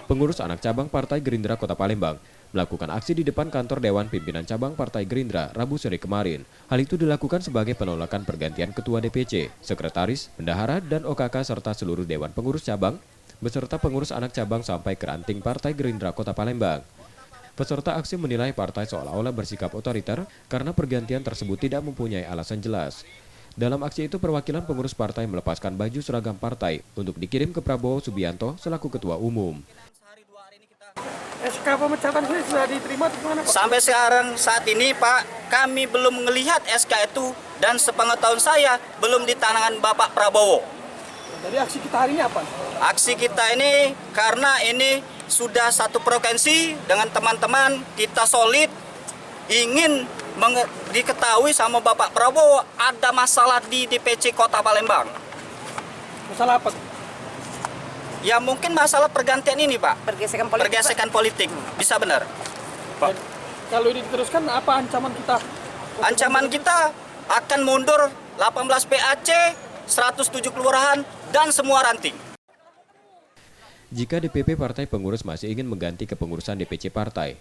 Pengurus anak cabang Partai Gerindra Kota Palembang melakukan aksi di depan kantor Dewan Pimpinan Cabang Partai Gerindra Rabu sore kemarin. Hal itu dilakukan sebagai penolakan pergantian Ketua DPC, Sekretaris, Bendahara, dan OKK serta seluruh Dewan Pengurus Cabang, beserta pengurus anak cabang sampai ke ranting Partai Gerindra Kota Palembang. Peserta aksi menilai partai seolah-olah bersikap otoriter karena pergantian tersebut tidak mempunyai alasan jelas. Dalam aksi itu, perwakilan pengurus partai melepaskan baju seragam partai untuk dikirim ke Prabowo Subianto selaku Ketua Umum. SK pemecatan ini sudah diterima atau gimana, Pak? Sampai sekarang saat ini, Pak, kami belum melihat SK itu dan sepengetahuan saya belum di tangan Bapak Prabowo. Jadi aksi kita hari ini apa? Aksi kita ini karena ini sudah satu provinsi dengan teman-teman kita solid, ingin diketahui sama Bapak Prabowo ada masalah di DPC Kota Palembang. Masalah apa? Ya mungkin masalah pergantian ini, Pak. Pergesekan politik. Bisa benar. Pak. Kalau ini diteruskan, apa ancaman kita? Ancaman kita akan mundur 18 PAC, 107 kelurahan, dan semua ranting. Jika DPP Partai Pengurus masih ingin mengganti kepengurusan DPC Partai,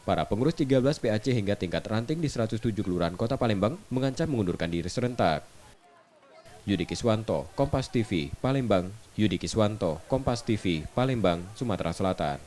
para pengurus 13 PAC hingga tingkat ranting di 107 kelurahan Kota Palembang mengancam mengundurkan diri serentak. Yudi Kiswanto, Kompas TV, Palembang. Yudi Kiswanto, Kompas TV, Palembang, Sumatera Selatan.